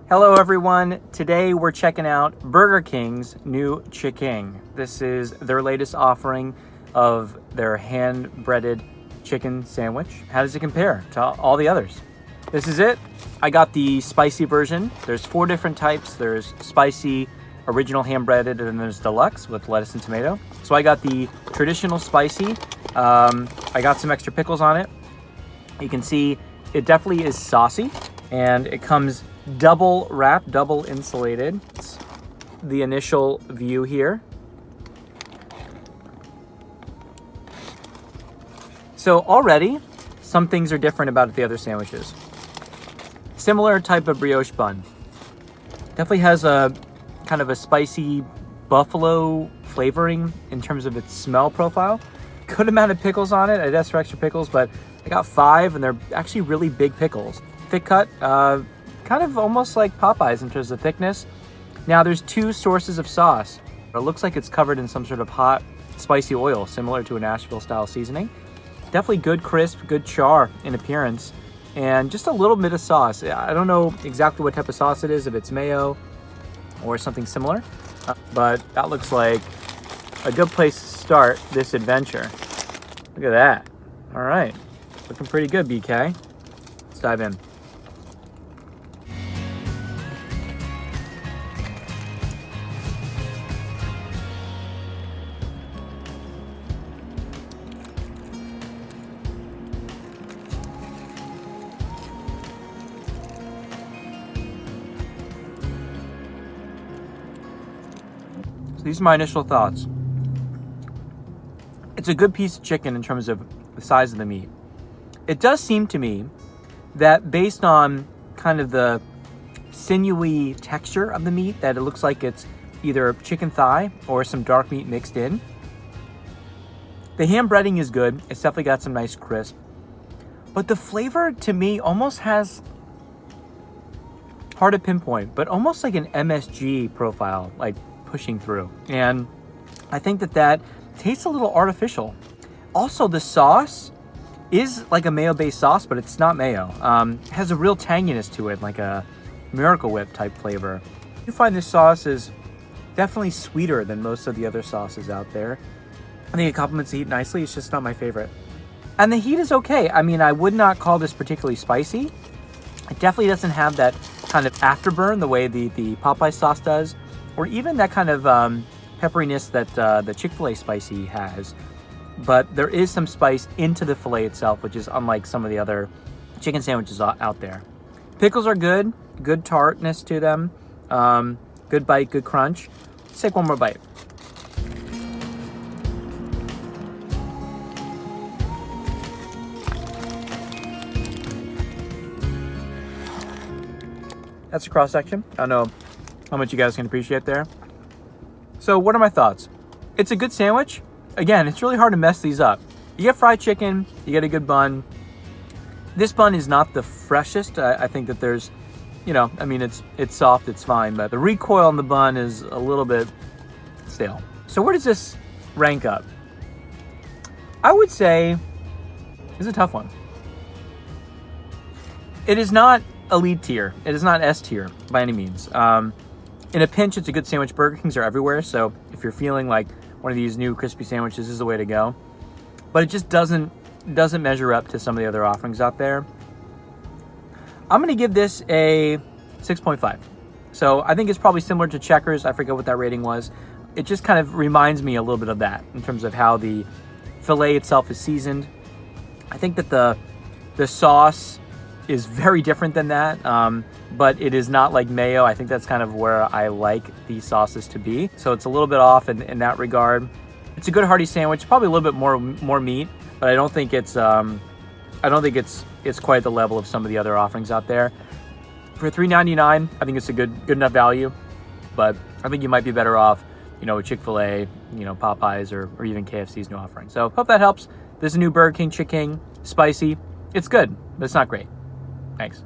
Hello everyone, today we're checking out Burger King's new chicken. This is their latest offering of their hand-breaded chicken sandwich. How does it compare to all the others? This is it. I got the spicy version. There's 4 different types. There's spicy, original hand-breaded, and then there's deluxe with lettuce and tomato. So I got the traditional spicy. I got some extra pickles on it. You can see it definitely is saucy, and it comes double wrapped, double insulated. It's the initial view here. So already, some things are different about the other sandwiches. Similar type of brioche bun. Definitely has a kind of a spicy buffalo flavoring in terms of its smell profile. Good amount of pickles on it. I asked for extra pickles, but I got 5, and they're actually really big pickles. Thick cut, kind of almost like Popeyes in terms of thickness. Now there's 2 sources of sauce. It looks like it's covered in some sort of hot, spicy oil, similar to a Nashville style seasoning. Definitely good crisp, good char in appearance, and just a little bit of sauce. I don't know exactly what type of sauce it is, if it's mayo or something similar, but that looks like a good place to start this adventure. Look at that. All right, looking pretty good, BK. Let's dive in. So these are my initial thoughts. It's a good piece of chicken in terms of the size of the meat. It does seem to me that based on kind of the sinewy texture of the meat, that it looks like it's either chicken thigh or some dark meat mixed in. The ham breading is good. It's definitely got some nice crisp. But the flavor to me almost has, hard to pinpoint, but almost like an MSG profile, like pushing through. And I think that tastes a little artificial. Also, the sauce is like a mayo-based sauce, but it's not mayo. It has a real tanginess to it, like a Miracle Whip type flavor. You find this sauce is definitely sweeter than most of the other sauces out there. I think it complements the heat nicely. It's just not my favorite. And the heat is okay. I mean, I would not call this particularly spicy. It definitely doesn't have that kind of afterburn the way the Popeye sauce does, or even that kind of pepperiness that the Chick-fil-A spicy has. But there is some spice into the filet itself, which is unlike some of the other chicken sandwiches out there. Pickles are good tartness to them. Good bite, good crunch. Let's take one more bite. That's a cross section. I don't know how much you guys can appreciate there. So what are my thoughts? It's a good sandwich. Again, it's really hard to mess these up. You get fried chicken, you get a good bun. This bun is not the freshest. I think that there's, I mean, it's soft, it's fine, but the recoil on the bun is a little bit stale. So where does this rank up? I would say it's a tough one. It is not elite tier. It is not S tier by any means. In a pinch, it's a good sandwich. Burger Kings are everywhere, so if you're feeling like one of these new crispy sandwiches is the way to go. But it just doesn't measure up to some of the other offerings out there. I'm going to give this a 6.5. So I think it's probably similar to Checkers. I forget what that rating was. It just kind of reminds me a little bit of that in terms of how the filet itself is seasoned. I think that the sauce is very different than that, but it is not like mayo. I think that's kind of where I like these sauces to be. So it's a little bit off in that regard. It's a good hearty sandwich, probably a little bit more meat, but I don't think it's it's quite the level of some of the other offerings out there. For $3.99, I think it's a good enough value, but I think you might be better off, with Chick-fil-A, Popeyes, or even KFC's new offering. So hope that helps. This is a new Burger King chicken, spicy. It's good, but it's not great. Thanks.